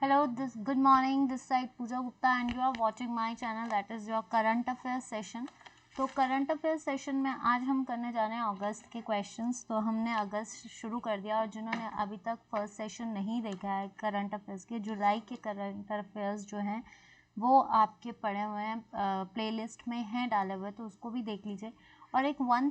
Good morning. This side Pooja Gupta and you are watching my channel, that is your current affairs session. तो current affair session में आज हम करने जा रहे हैं अगस्त के क्वेश्चंस. तो हमने अगस्त शुरू कर दिया और जिन्होंने अभी तक फर्स्ट सेशन नहीं देखा है करंट अफेयर्स के, जुलाई के करंट अफेयर्स जो हैं वो आपके पड़े हुए हैं, प्लेलिस्ट में हैं डाले हुए, तो उसको भी देख लीजिए. और एक one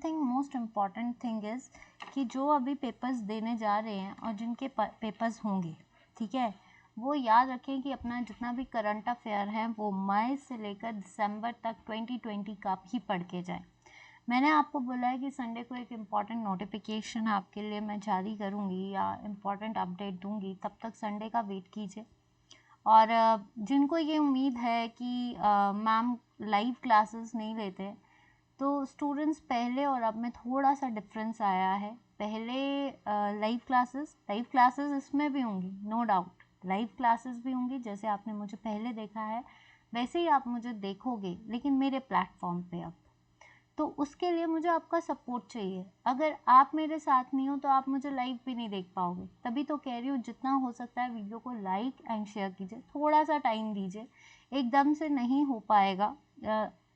thing most important thing is कि जो अभी पेपर्स देने जा रहे हैं और जिनके पेपर्स होंगे, ठीक है, वो याद रखें कि अपना जितना भी करंट अफेयर है वो मई से लेकर दिसंबर तक 2020 का ही पढ़ के जाए. मैंने आपको बोला है कि संडे को एक इम्पॉर्टेंट नोटिफिकेशन आपके लिए मैं जारी करूँगी या इम्पॉर्टेंट अपडेट दूँगी, तब तक संडे का वेट कीजिए. और जिनको ये उम्मीद है कि मैम लाइव क्लासेस नहीं लेते, तो स्टूडेंट्स पहले और अब में थोड़ा सा डिफरेंस आया है. पहले लाइव क्लासेस इसमें भी होंगी, नो डाउट लाइव क्लासेस भी होंगी. जैसे आपने मुझे पहले देखा है वैसे ही आप मुझे देखोगे, लेकिन मेरे प्लेटफॉर्म पे अब. तो उसके लिए मुझे आपका सपोर्ट चाहिए. अगर आप मेरे साथ नहीं हो तो आप मुझे लाइव भी नहीं देख पाओगे. तभी तो कह रही हूँ जितना हो सकता है वीडियो को लाइक एंड शेयर कीजिए, थोड़ा सा टाइम दीजिए, एकदम से नहीं हो पाएगा.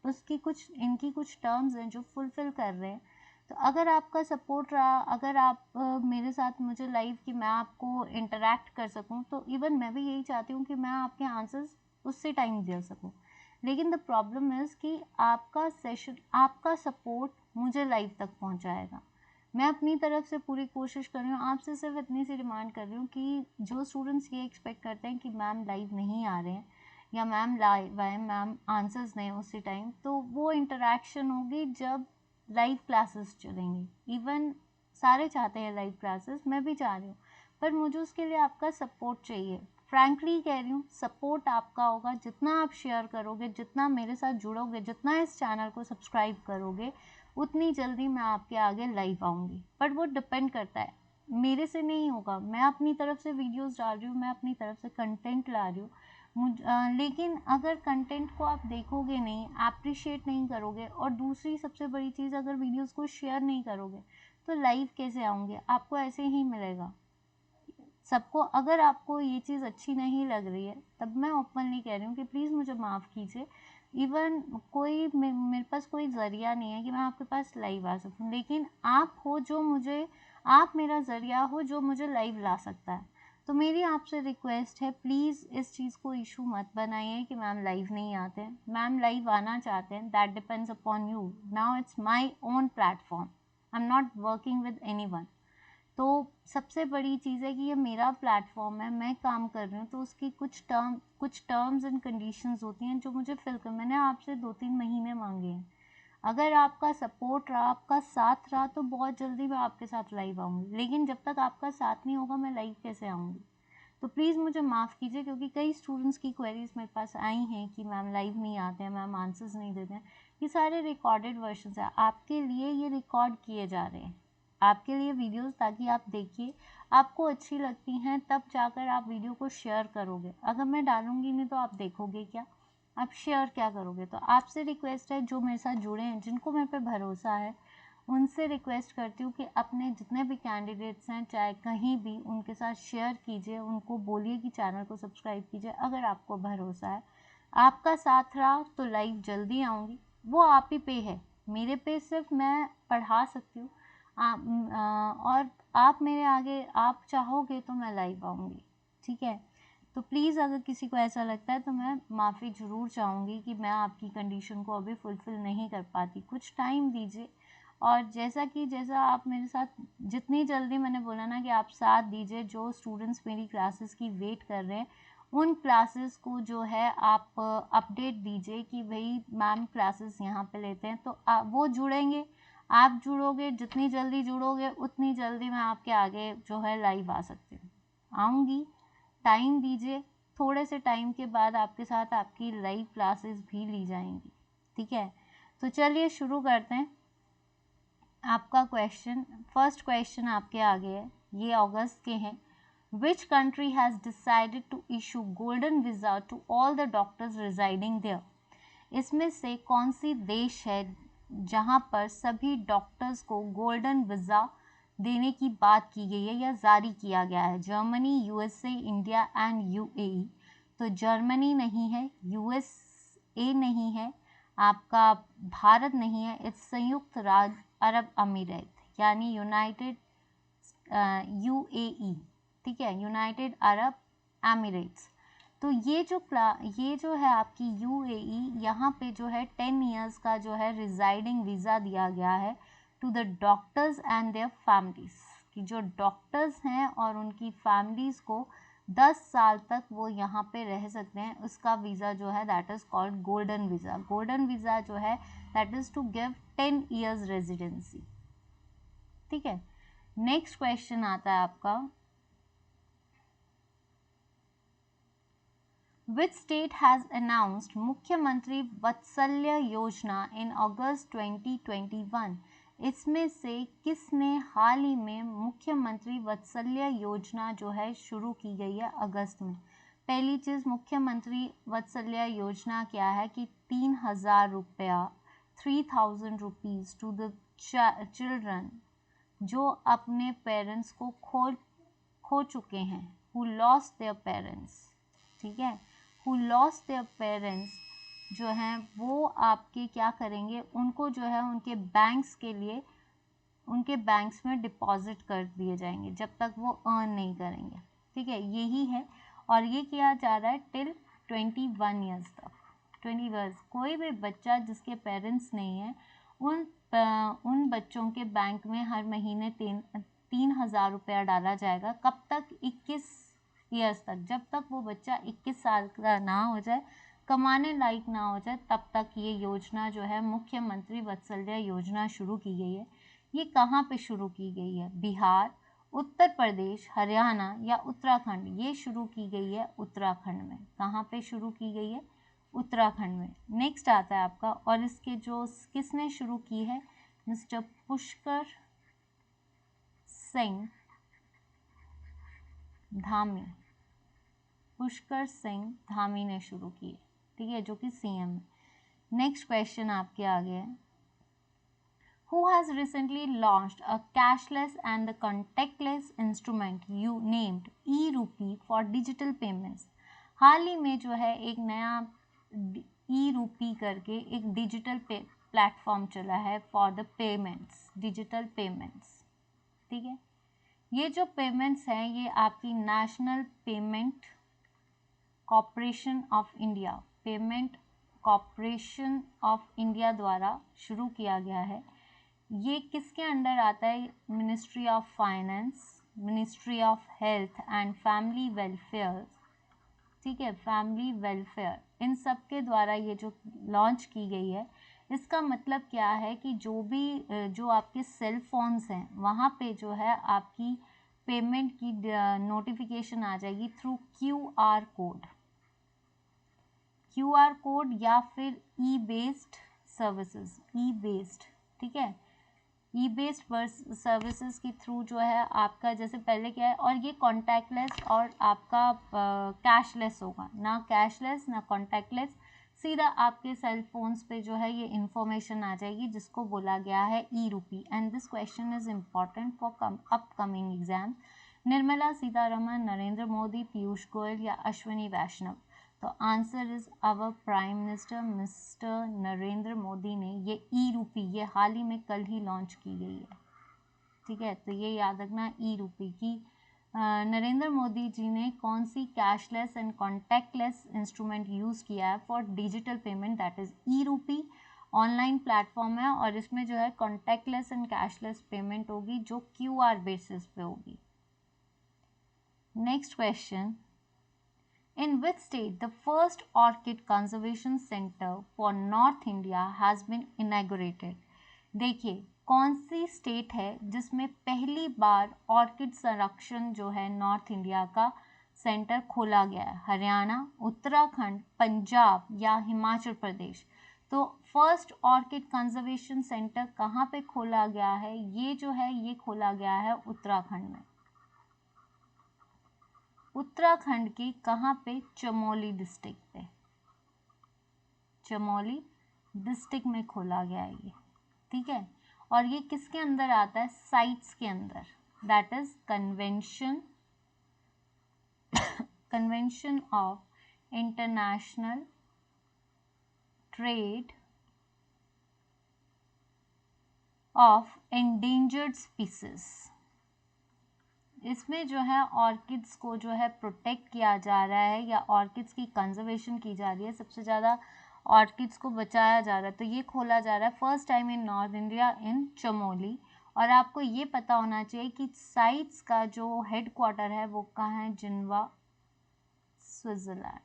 इनकी कुछ टर्म्स हैं जो फुलफ़िल कर रहे हैं. तो अगर आपका सपोर्ट रहा, अगर आप मेरे साथ मुझे लाइव कि मैं आपको इंटरेक्ट कर सकूं, तो इवन मैं भी यही चाहती हूं कि मैं आपके आंसर्स उससे टाइम दे सकूं. लेकिन द प्रॉब्लम इज़ कि आपका सेशन, आपका सपोर्ट मुझे लाइव तक पहुंचाएगा. मैं अपनी तरफ से पूरी कोशिश कर रही हूँ. आपसे सिर्फ इतनी सी डिमांड कर रही हूँ कि जो स्टूडेंट्स ये एक्सपेक्ट करते हैं कि मैम लाइव नहीं आ रहे हैं या मैम लाइव आए, मैम आंसर्स नहीं उसी टाइम, तो वो इंटरेक्शन होगी जब लाइव क्लासेस चलेंगी. इवन सारे चाहते हैं लाइव क्लासेस, मैं भी चाह रही हूँ, पर मुझे उसके लिए आपका सपोर्ट चाहिए. फ्रैंकली कह रही हूँ, सपोर्ट आपका होगा जितना आप शेयर करोगे, जितना मेरे साथ जुड़ोगे, जितना इस चैनल को सब्सक्राइब करोगे, उतनी जल्दी मैं आपके आगे लाइव आऊँगी. बट वो डिपेंड करता है, मेरे से नहीं होगा. मैं अपनी तरफ से वीडियोस डाल रही हूँ, मैं अपनी तरफ से कंटेंट ला रही हूँ. लेकिन अगर कंटेंट को आप देखोगे नहीं, अप्रिशिएट नहीं करोगे, और दूसरी सबसे बड़ी चीज़, अगर वीडियोस को शेयर नहीं करोगे, तो लाइव कैसे आऊँगे? आपको ऐसे ही मिलेगा सबको. अगर आपको ये चीज़ अच्छी नहीं लग रही है, तब मैं ओपनली कह रही हूँ कि प्लीज़ मुझे माफ़ कीजिए. इवन मेरे पास कोई ज़रिया नहीं है कि मैं आपके पास लाइव आ सकूँ, लेकिन आप हो जो मुझे, आप मेरा ज़रिया हो जो मुझे लाइव ला सकता है. तो मेरी आपसे रिक्वेस्ट है, प्लीज़ इस चीज़ को इशू मत बनाइए कि मैम लाइव नहीं आते हैं. मैम लाइव आना चाहते हैं, that depends upon you. Now it's my own platform, I am not working with anyone. तो सबसे बड़ी चीज़ है कि ये मेरा प्लेटफॉर्म है, मैं काम कर रही हूँ, तो उसकी कुछ टर्म्स एंड कंडीशंस होती हैं जो मुझे फिल कर. मैंने आपसे 2-3 महीने मांगे हैं. अगर आपका सपोर्ट रहा, आपका साथ रहा, तो बहुत जल्दी मैं आपके साथ लाइव आऊँगी. लेकिन जब तक आपका साथ नहीं होगा, मैं लाइव कैसे आऊँगी? तो प्लीज़ मुझे माफ़ कीजिए, क्योंकि कई स्टूडेंट्स की क्वेरीज मेरे पास आई हैं कि मैम लाइव नहीं आते हैं, मैम आंसर्स नहीं देते हैं. ये सारे रिकॉर्डेड वर्जन्स हैं, आपके लिए ये रिकॉर्ड किए जा रहे हैं, आपके लिए वीडियोस, ताकि आप देखिए. आपको अच्छी लगती हैं तब जाकर आप वीडियो को शेयर करोगे. अगर मैं डालूंगी नहीं तो आप देखोगे क्या, आप शेयर क्या करोगे? तो आपसे रिक्वेस्ट है, जो मेरे साथ जुड़े हैं, जिनको मेरे पे भरोसा है, उनसे रिक्वेस्ट करती हूँ कि अपने जितने भी कैंडिडेट्स हैं, चाहे कहीं भी, उनके साथ शेयर कीजिए, उनको बोलिए कि चैनल को सब्सक्राइब कीजिए. अगर आपको भरोसा है, आपका साथ रहा, तो लाइव जल्दी आऊँगी. वो आप ही पे है, मेरे पे सिर्फ मैं पढ़ा सकती हूँ. और आप मेरे आगे, आप चाहोगे तो मैं लाइव आऊँगी, ठीक है? तो प्लीज़ अगर किसी को ऐसा लगता है तो मैं माफ़ी ज़रूर चाहूँगी कि मैं आपकी कंडीशन को अभी फुलफ़िल नहीं कर पाती. कुछ टाइम दीजिए. और जैसा आप मेरे साथ, जितनी जल्दी, मैंने बोला ना कि आप साथ दीजिए. जो स्टूडेंट्स मेरी क्लासेस की वेट कर रहे हैं, उन क्लासेस को जो है आप अपडेट दीजिए कि भाई मैम क्लासेस यहाँ पे लेते हैं, तो वो जुड़ेंगे. आप जुड़ोगे, जितनी जल्दी जुड़ोगे उतनी जल्दी मैं आपके आगे जो है लाइव आ सकती हूँ, आऊँगी. टाइम दीजिए, थोड़े से टाइम के बाद आपके साथ आपकी लाइव क्लासेस भी ली जाएंगी, ठीक है? तो चलिए शुरू करते हैं. आपका क्वेश्चन, फर्स्ट क्वेश्चन आपके आगे है, ये अगस्त के हैं. Which country has decided to issue golden visa to all the doctors residing there? इसमें से कौन सी देश है जहां पर सभी डॉक्टर्स को गोल्डन वीज़ा देने की बात की गई है या जारी किया गया है। Germany, USA, India and UAE. तो जर्मनी नहीं है, यूएसए नहीं है, आपका भारत नहीं है, इट्स संयुक्त राज्य अरब अमीरात यानी यूनाइटेड यूएई, ठीक है, यूनाइटेड अरब एमिरेट्स। तो ये जो है आपकी यूएई, यहाँ पे जो है 10 इयर्स का जो है रिजाइडिंग वीज़ा दिया गया है to the doctors and their families, कि जो डॉक्टर्स हैं और उनकी फैमिलीज़ को 10 साल तक वो यहाँ पे रह सकते हैं। उसका वीज़ा जो है that is called golden visa. Golden visa जो है that is to give 10 years residency, ठीक है। नेक्स्ट क्वेश्चन आता है आपका, Which state has announced मुख्यमंत्री वात्सल्य योजना in August 2021? इसमें से किसने हाल ही में मुख्यमंत्री वात्सल्य योजना जो है शुरू की गई है अगस्त में? पहली चीज़, मुख्यमंत्री वात्सल्य योजना क्या है कि 3,000 रुपया 3,000 रुपीज़ टू द चिल्ड्रन जो अपने पेरेंट्स को खो चुके हैं, who lost their parents, ठीक है, who lost their parents जो हैं वो आपके क्या करेंगे, उनको जो है उनके बैंक्स के लिए उनके बैंक्स में डिपॉजिट कर दिए जाएंगे जब तक वो अर्न नहीं करेंगे, ठीक है, यही है। और ये किया जा रहा है टिल 21 ईयर्स तक, 20 ईयर्स। कोई भी बच्चा जिसके पेरेंट्स नहीं है उन बच्चों के बैंक में हर महीने 3,000 रुपया डाला जाएगा। कब तक? 21 ईयर्स तक, जब तक वो बच्चा 21 साल का ना हो जाए, कमाने लायक ना हो जाए, तब तक ये योजना जो है मुख्यमंत्री वात्सल्य योजना शुरू की गई है। ये कहाँ पे शुरू की गई है? बिहार, उत्तर प्रदेश, हरियाणा या उत्तराखंड? ये शुरू की गई है उत्तराखंड में। कहाँ पे शुरू की गई है? उत्तराखंड में। नेक्स्ट आता है आपका, और इसके जो किसने शुरू की है? मिस्टर पुष्कर सिंह धामी, पुष्कर सिंह धामी ने शुरू की है, ठीक है, जो कि सीएम है। नेक्स्ट क्वेश्चन आपके आगे है, Who has recently launched a cashless and the contactless instrument you named e-rupee for digital payments? हाल ही में जो है एक नया e-rupee करके एक डिजिटल प्लेटफॉर्म चला है for the payments, digital payments, ठीक है। ये जो पेमेंट्स हैं ये आपकी national payment corporation of India, payment corporation of India द्वारा शुरू किया गया है। ये किसके अंडर आता है? Ministry of finance, ministry of health and family welfare, ठीक है, फैमिली वेलफेयर, इन सब के द्वारा ये जो लॉन्च की गई है। इसका मतलब क्या है कि जो आपके सेल फोन्स हैं वहाँ पे जो है आपकी पेमेंट की नोटिफिकेशन आ जाएगी through QR code, QR code या फिर ई बेस्ड सर्विसेज, ई बेस्ड, ठीक है, ई बेस्ड सर्विसेज के थ्रू जो है आपका, जैसे पहले क्या है, और ये कॉन्टैक्टलेस और आपका कैशलेस होगा, ना कैशलेस ना कॉन्टैक्टलेस, सीधा आपके सेल फोन्स पे जो है ये इंफॉर्मेशन आ जाएगी जिसको बोला गया है e-rupee। And this question is important for upcoming exam. Nirmala Sitharaman, Narendra Modi, Piyush Goyal या अश्विनी वैष्णव? तो answer is our prime minister mister Narendra Modi ने ये e-rupee, ये हाल ही में कल ही लॉन्च की गई है, ठीक है। तो ये याद रखना e-rupee की नरेंद्र मोदी जी ने कौन सी cashless and contactless instrument use किया है for digital payment, that is e-rupee। Online platform है और इसमें जो है कॉन्टैक्टलेस एंड कैशलेस पेमेंट होगी जो QR बेसिस पे होगी। Next question, In which state the first orchid conservation center for North India has been inaugurated? देखिए कौन सी स्टेट है जिसमें पहली बार ऑर्किड संरक्षण जो है नॉर्थ इंडिया का सेंटर खोला गया है? हरियाणा, उत्तराखंड, पंजाब या हिमाचल प्रदेश? तो फर्स्ट ऑर्किड कंजर्वेशन सेंटर कहाँ पे खोला गया है? ये जो है ये खोला गया है उत्तराखंड में। उत्तराखंड के कहाँ पे? चमोली डिस्ट्रिक्ट पे, चमोली डिस्ट्रिक्ट में खोला गया है ये, ठीक है। और ये किसके अंदर आता है, साइट्स के अंदर, that is convention of international trade off endangered species. इसमें जो है ऑर्किड्स को जो है प्रोटेक्ट किया जा रहा है या ऑर्किड्स की कंजर्वेशन की जा रही है, सबसे ज़्यादा ऑर्किड्स को बचाया जा रहा है। तो ये खोला जा रहा है first time in north India in Chamoli. और आपको ये पता होना चाहिए कि साइट्स का जो हेड क्वार्टर है वो कहाँ है, जिनेवा, स्विट्जरलैंड।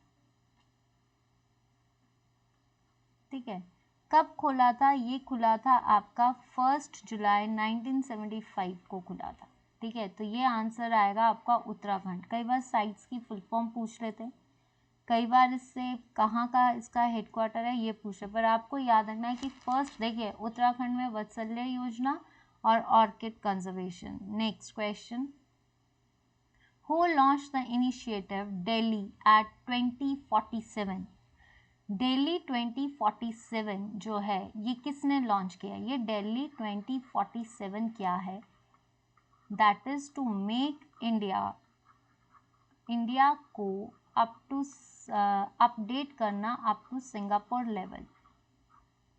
ठीक है, कब खुला था, ये खुला था आपका 1 जुलाई 1975 को खुला था। ठीक है, तो ये आंसर आएगा आपका उत्तराखंड। कई बार साइट्स की फुल फॉर्म पूछ लेते हैं, कई बार इससे कहाँ का इसका हेडक्वार्टर है ये पूछ रहे, पर आपको याद रखना है कि फर्स्ट देखिए उत्तराखंड में वात्सल्य योजना और orchid conservation. Next question, who launched the initiative Delhi at 2047। Delhi 2047 जो है ये किसने लॉन्च किया, ये दिल्ली 2047 क्या है, that is to make India को अपडेट करना अप टू सिंगापुर लेवल।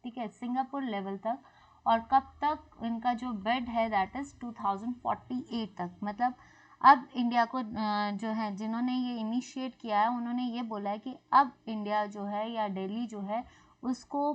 ठीक है, सिंगापुर लेवल तक। और कब तक इनका जो बेड है दैट इज 2048 तक। मतलब अब इंडिया को जो है जिन्होंने ये इनिशिएट किया है उन्होंने ये बोला है कि अब इंडिया जो है या दिल्ली जो है उसको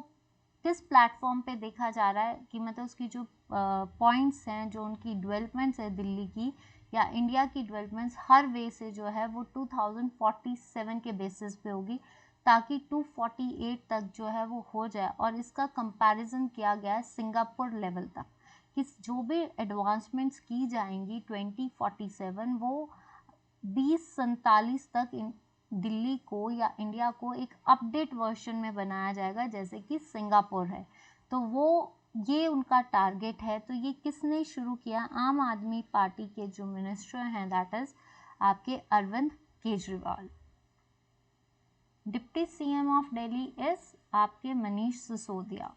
किस प्लेटफॉर्म पे देखा जा रहा है कि मतलब उसकी जो पॉइंट्स हैं, जो उनकी डेवलपमेंट्स है दिल्ली की या इंडिया की डेवलपमेंट्स, हर वे से जो है वो 2047 के बेसिस पे होगी, ताकि 248 तक जो है वो हो जाए। और इसका कंपैरिजन किया गया है सिंगापुर लेवल तक कि जो भी एडवांसमेंट्स की जाएंगी 2047 वो 2047 तक दिल्ली को या इंडिया को एक अपडेट वर्जन में बनाया जाएगा जैसे कि सिंगापुर है। तो वो ये उनका टारगेट है। तो ये किसने शुरू किया, आम आदमी पार्टी के जो मिनिस्टर हैं दैट इज आपके Arvind Kejriwal. Deputy CM of Delhi is आपके Manish Sisodia.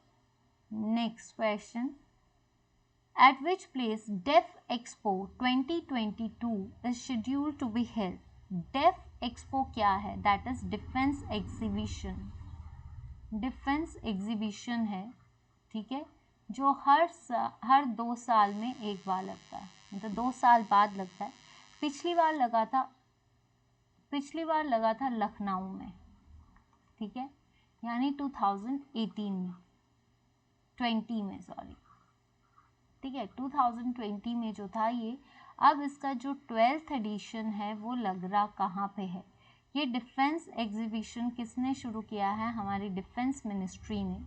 Next question, at which place def expo 2022 is scheduled to be held. Def expo क्या है, that is defence exhibition. Defence exhibition है, ठीक है, जो हर 2 साल में एक बार लगता है, मतलब 2 साल बाद लगता है। पिछली बार लगा था लखनऊ में, ठीक है, यानी 2018 में 20 में सॉरी, ठीक है, 2020 में जो था ये। अब इसका जो 12th एडिशन है वो लग रहा कहाँ पे है, ये डिफेंस एग्जीबिशन किसने शुरू किया है, हमारी डिफेंस मिनिस्ट्री ने,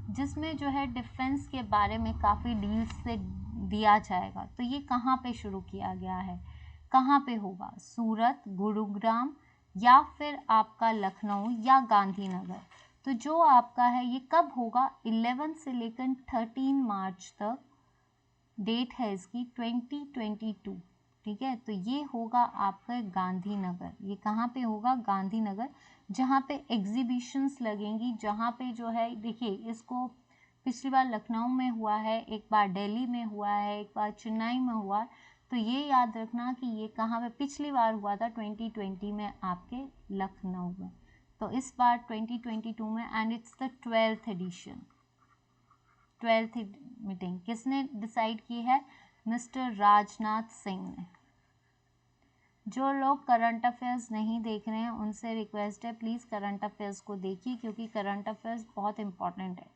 जिसमें जो है डिफेंस के बारे में काफ़ी डील्स से दिया जाएगा। तो ये कहाँ पे शुरू किया गया है, कहाँ पे होगा, सूरत, गुरुग्राम या फिर आपका लखनऊ या गांधीनगर। तो जो आपका है ये कब होगा, 11 से लेकर 13 मार्च तक डेट है इसकी 2022। ठीक है, तो ये होगा आपका गांधीनगर। ये कहाँ पे होगा, गांधीनगर, जहाँ पे एग्जीबिशंस लगेंगी, जहाँ पे जो है देखिए इसको पिछली बार लखनऊ में हुआ है, एक बार दिल्ली में हुआ है, एक बार चेन्नई में हुआ है। तो ये याद रखना कि ये कहाँ पे पिछली बार हुआ था 2020 में आपके लखनऊ में। तो इस बार 2022 में and it's the 12th edition. 12th meeting किसने डिसाइड की है, मिस्टर राजनाथ सिंह ने। जो लोग करंट अफेयर्स नहीं देख रहे हैं उनसे रिक्वेस्ट है प्लीज़ करंट अफेयर्स को देखिए, क्योंकि करंट अफेयर्स बहुत इंपॉर्टेंट है।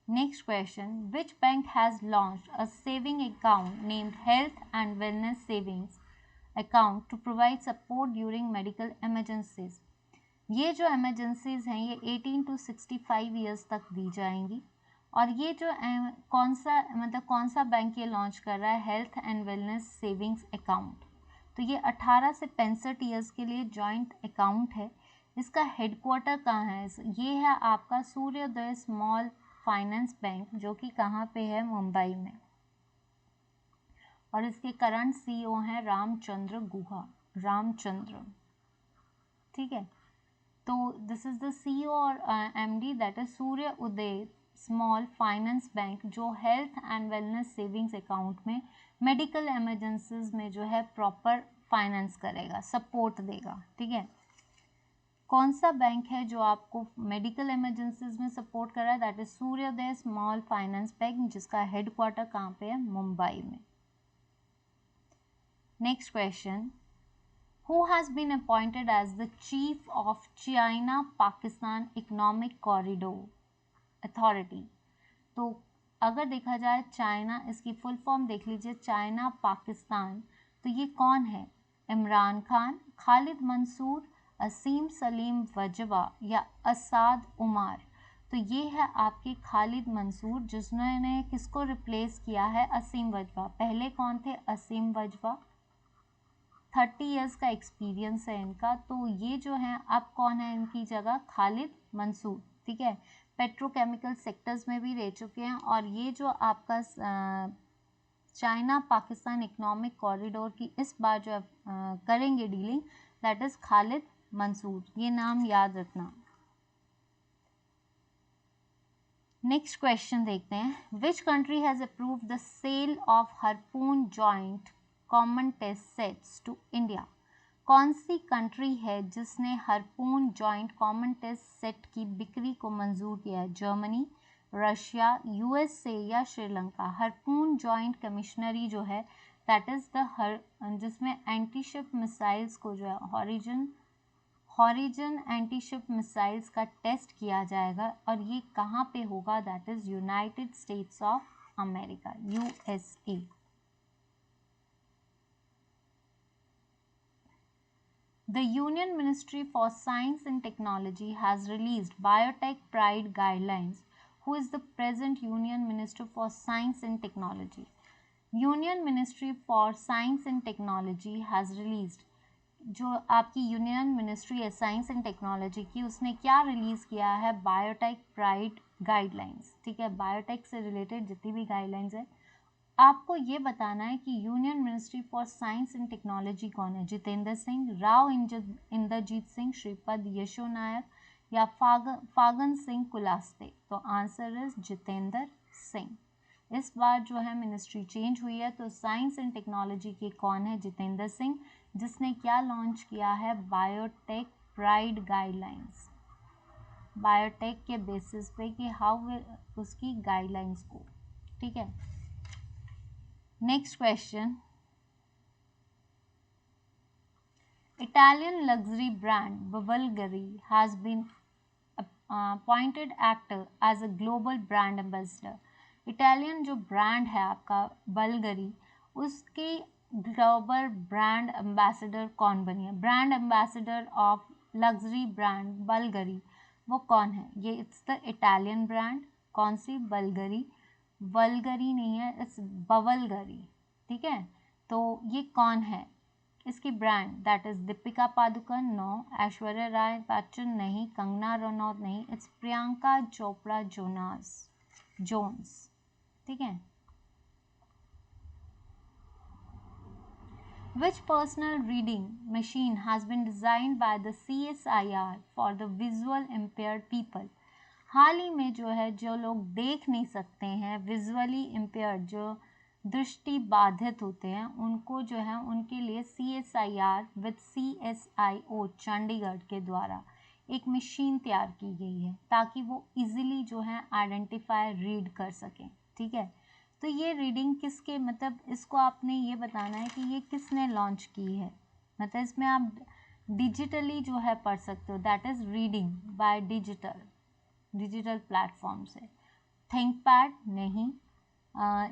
Next question, which bank has launched a saving account named health and wellness savings account to provide support during medical emergencies. ये जो इमरजेंसीज हैं ये 18 to 65 ईयर्स तक दी जाएंगी। और ये जो कौन सा बैंक ये लॉन्च कर रहा है, health and wellness savings account. तो ये 18 से 65 ईयर्स के लिए जॉइंट अकाउंट है। इसका हेडक्वार्टर कहाँ है, ये है आपका सूर्योदय स्मॉल फाइनेंस बैंक, जो कि कहाँ पे है, मुंबई में। और इसके करंट सीईओ हैं रामचंद्र गुहा, रामचंद्र। ठीक है, तो दिस इज द सीईओ और एमडी दैट इज सूर्योदय स्मॉल फाइनेंस बैंक जो health and wellness savings account में मेडिकल इमरजेंसीज में जो है प्रॉपर फाइनेंस करेगा, सपोर्ट देगा, ठीक है। कौन सा बैंक है जो आपको मेडिकल इमरजेंसीज में सपोर्ट कर रहा है? दैट इज सूर्योदय स्मॉल फाइनेंस बैंक, जिसका हेडक्वार्टर कहाँ पे है? मुंबई में। Next question, who has been appointed as the chief of China Pakistan Economic Corridor Authority? तो अगर देखा जाए चाइना, इसकी फुल फॉर्म देख लीजिए, चाइना पाकिस्तान, तो ये कौन है? इमरान खान, खालिद मंसूर, असीम सलीम वजवा या असाद उमर? तो ये है आपके खालिद मंसूर, जिन्होंने किसको रिप्लेस किया है? असीम वजवा। पहले कौन थे? असीम वजवा। 30 इयर्स का एक्सपीरियंस है इनका। तो ये जो है अब कौन है इनकी जगह? खालिद मंसूर, ठीक है। पेट्रोकेमिकल सेक्टर्स में भी रह चुके हैं। और ये जो आपका चाइना पाकिस्तान इकोनॉमिक कॉरिडोर की इस बार जो करेंगे dealing, that is Khalid Mansoor, ये नाम याद रखना। नेक्स्ट क्वेश्चन देखते हैं, which country has approved the sale of harpoon joint common test sets to India? कौन सी कंट्री है जिसने harpoon joint common test set की बिक्री को मंजूर किया है? जर्मनी, रशिया, यूएसए या श्रीलंका? हार्पून जॉइंट कमिश्नरी जो है दैट इज द जिसमें एंटीशिप मिसाइल्स को जो है हॉरिजन एंटीशिप मिसाइल्स का टेस्ट किया जाएगा, और ये कहाँ पे होगा? That is United states of America, USA. The Union Ministry for Science and Technology has released Biotech Pride Guidelines. Who is the present Union Minister for Science and Technology? Union Ministry for Science and Technology has released, जो आपकी union ministry है science and technology की, उसने क्या release किया है? Biotech pride guidelines, ठीक है। बायोटेक से रिलेटेड जितनी भी गाइडलाइंस है, आपको ये बताना है कि union ministry for science and technology कौन है? जितेंद्र सिंह, राव इंद्रजीत सिंह, श्रीपद यशो नायक या फागन सिंह कुलास्ते? तो आंसर इज जितेंद्र सिंह। इस बार जो है मिनिस्ट्री चेंज हुई है, तो साइंस एंड टेक्नोलॉजी के कौन है? जितेंद्र सिंह, जिसने क्या लॉन्च किया है? Biotech pride guidelines. बायोटेक के बेसिस पे कि हाउ उसकी गाइडलाइंस को, ठीक है। Next question, Italian luxury brand Bulgari has been appointed actor as a global brand ambassador. Italian जो ब्रांड है आपका बल्गरी, उसकी ग्लोबल ब्रांड एम्बेसडर कौन बनी है? Brand ambassador of luxury brand Bulgari, वो कौन है? ये इट्स द इटालियन ब्रांड। कौन सी? बल्गरी। वल्गरी नहीं है, इट्स बवलगरी, ठीक है। तो ये कौन है इसकी brand? That is Deepika Padukone, no. Aishwarya Rai Bachchan, नहीं। कंगना रनौत, नहीं। इट्स प्रियंका चोपड़ा जोन्स, ठीक है। Which personal reading machine has been designed by the CSIR for the visual impaired people? हाल ही में जो है, जो लोग देख नहीं सकते हैं, विजुअली इम्पेयर्ड, जो दृष्टि बाधित होते हैं, उनको जो है उनके लिए CSIR विद CSIO चंडीगढ़ के द्वारा एक मशीन तैयार की गई है, ताकि वो इजीली जो है आइडेंटिफाई रीड कर सकें, ठीक है। तो ये रीडिंग किसके, मतलब इसको आपने ये बताना है कि ये किसने लॉन्च की है, मतलब इसमें आप डिजिटली जो है पढ़ सकते हो, that is reading by digital platform से। थिंकपैड नहीं,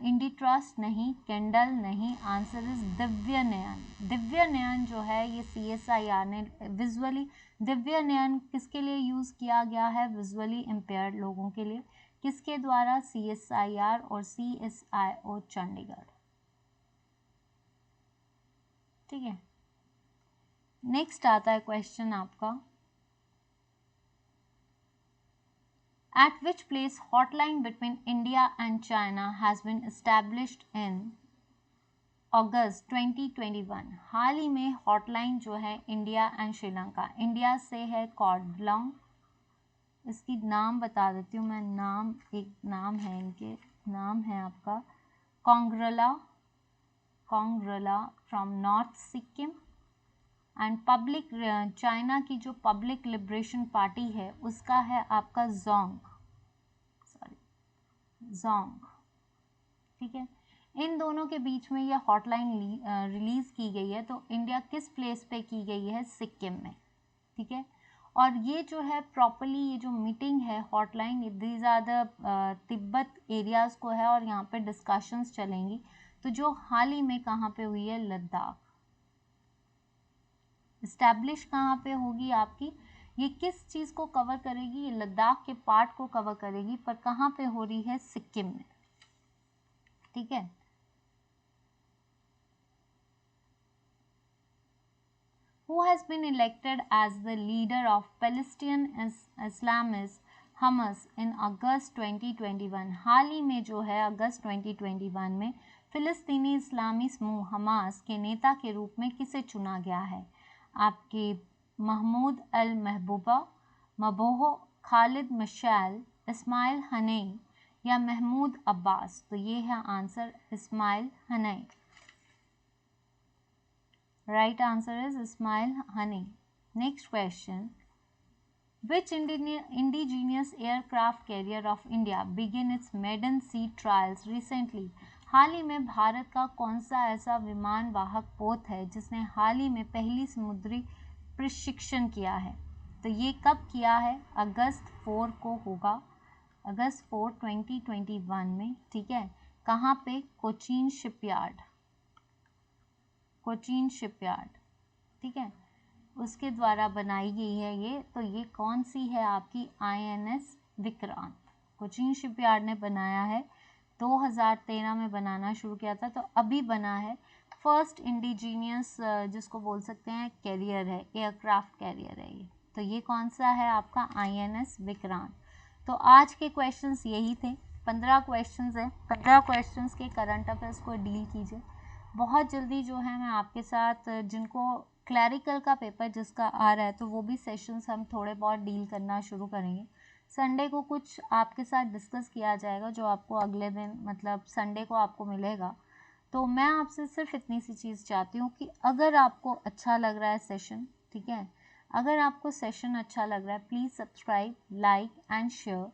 इंडी ट्रस्ट नहीं, किंडल नहीं। आंसर इज दिव्य नयन। दिव्य नयन जो है ये CSIR ने विजुअली, दिव्य नयन किसके लिए यूज़ किया गया है? विजुअली इम्पेयर्ड लोगों के लिए। किसके द्वारा? CSIR और CSIO चंडीगढ़, ठीक है। नेक्स्ट आता है क्वेश्चन आपका, at which place hotline between India and China has been established in August 2021? हाल ही में हॉटलाइन जो है इंडिया एंड श्रीलंका, इंडिया से है कॉडलोंग, इसकी नाम बता देती हूँ मैं, नाम एक नाम है इनके, नाम है आपका Kongrala from north Sikkim. And public China की जो पब्लिक लिबरेशन पार्टी है उसका है आपका जोंग, ठीक है। इन दोनों के बीच में ये हॉटलाइन रिलीज की गई है, तो इंडिया किस प्लेस पे की गई है, सिक्किम में, ठीक है। और ये जो है प्रॉपरली ये जो मीटिंग है hotline, these are the Tibet areas को है और यहाँ पे डिस्कशंस चलेंगी। तो जो हाल ही में कहाँ पे हुई है, लद्दाख। इस्टेब्लिश कहाँ पे होगी आपकी, ये किस चीज़ को कवर करेगी, ये लद्दाख के पार्ट को कवर करेगी, पर कहाँ पे हो रही है, सिक्किम में, ठीक है। Who has been elected as the leader of Palestinian Islamist Hamas in August 2021? हाल ही में जो है अगस्त 2021 में फिलिस्तीनी इस्लामी समूह हमास के नेता के रूप में किसे चुना गया है, आपके महमूद अल महबूबा, मबोह, खालिद मशाल, इस्माइल हनई या महमूद अब्बास। तो ये है answer, Ismail Haniyeh. Right answer is Ismail Haney. Next question. Which indigenous aircraft carrier of India began its maiden sea trials recently? हाल ही में भारत का कौन सा ऐसा विमान वाहक पोत है जिसने हाल ही में पहली समुद्री प्रशिक्षण किया है? तो ये कब किया है, अगस्त 4 को होगा, अगस्त 4 2021 में, ठीक है। कहाँ पे, कोचीन शिपयार्ड, ठीक है, उसके द्वारा बनाई गई है ये। तो ये कौन सी है आपकी, INS विक्रांत, कोचीन शिपयार्ड ने बनाया है, 2013 में बनाना शुरू किया था, तो अभी बना है। फर्स्ट इंडिजीनियस जिसको बोल सकते हैं कैरियर है, एयरक्राफ्ट कैरियर है ये। तो ये कौन सा है आपका, INS विक्रांत। तो आज के क्वेश्चंस यही थे, 15 क्वेश्चंस हैं, 15 क्वेश्चंस के करंट अफेयर्स को डील कीजिए। बहुत जल्दी जो है मैं आपके साथ, जिनको क्लैरिकल का पेपर जिसका आ रहा है, तो वो भी सेशंस हम थोड़े बहुत डील करना शुरू करेंगे। संडे को कुछ आपके साथ डिस्कस किया जाएगा जो आपको अगले दिन, मतलब संडे को आपको मिलेगा। तो मैं आपसे सिर्फ इतनी सी चीज़ चाहती हूँ कि अगर आपको अच्छा लग रहा है सेशन, ठीक है, अगर आपको सेशन अच्छा लग रहा है, please subscribe, like and share.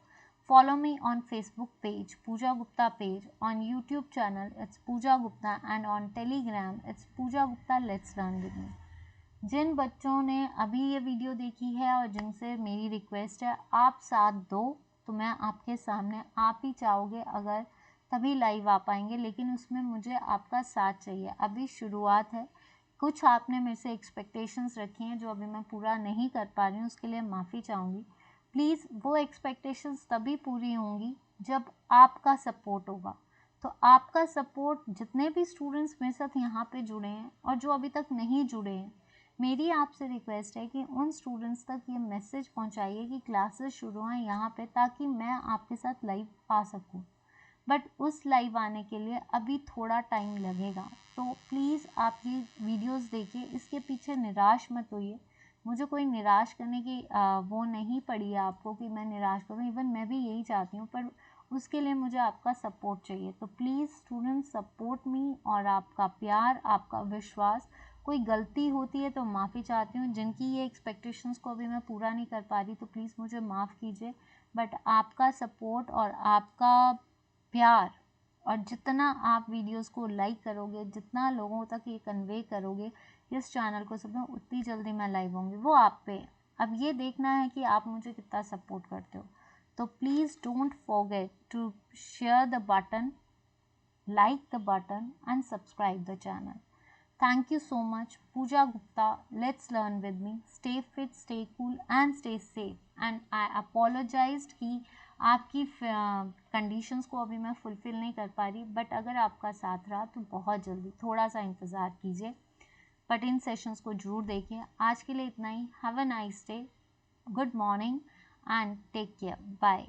Follow me on Facebook page, Pooja Gupta page, on YouTube channel, it's Pooja Gupta, and on Telegram, it's Pooja Gupta Let's Learn with me. जिन बच्चों ने अभी ये वीडियो देखी है और जिनसे मेरी रिक्वेस्ट है आप साथ दो, तो मैं आपके सामने, आप ही चाहोगे अगर तभी लाइव आ पाएंगे, लेकिन उसमें मुझे आपका साथ चाहिए। अभी शुरुआत है, कुछ आपने मेरे से एक्सपेक्टेशंस रखी हैं जो अभी मैं पूरा नहीं कर पा रही हूँ, उसके लिए माफ़ी चाहूँगी। प्लीज़ वो एक्सपेक्टेशंस तभी पूरी होंगी जब आपका सपोर्ट होगा। तो आपका सपोर्ट, जितने भी स्टूडेंट्स मेरे साथ यहाँ पे जुड़े हैं और जो अभी तक नहीं जुड़े हैं, मेरी आपसे रिक्वेस्ट है कि उन स्टूडेंट्स तक ये मैसेज पहुँचाइए कि क्लासेस शुरू हैं यहाँ पे, ताकि मैं आपके साथ लाइव आ सकूँ। बट उस लाइव आने के लिए अभी थोड़ा टाइम लगेगा, तो प्लीज़ आप ये वीडियोस देखिए, इसके पीछे निराश मत होइए। मुझे कोई निराश करने की वो नहीं पड़ी है आपको कि मैं निराश करूँ, इवन मैं भी यही चाहती हूँ, पर उसके लिए मुझे आपका सपोर्ट चाहिए। तो प्लीज़ स्टूडेंट्स, सपोर्ट मी, और आपका प्यार, आपका विश्वास। कोई गलती होती है तो माफ़ी चाहती हूँ, जिनकी ये एक्सपेक्टेशंस को अभी मैं पूरा नहीं कर पा रही, तो प्लीज़ मुझे माफ़ कीजिए। बट आपका सपोर्ट और आपका प्यार, और जितना आप वीडियोस को लाइक करोगे, जितना लोगों तक ये कन्वे करोगे इस चैनल को, सब उतनी जल्दी मैं लाइव होंगी, वो आप पे। अब ये देखना है कि आप मुझे कितना सपोर्ट करते हो। तो please don't forget to share the button, like the button and subscribe the channel. Thank you so much. Pooja Gupta, let's learn with me. Stay fit, stay cool and stay safe. And I apologized कि आपकी conditions को अभी मैं fulfil नहीं कर पा रही, but अगर आपका साथ रहा तो बहुत जल्दी, थोड़ा सा इंतज़ार कीजिए, बट इन सेशंस को ज़रूर देखिए। आज के लिए इतना ही। Have a nice day, good morning and take care, bye.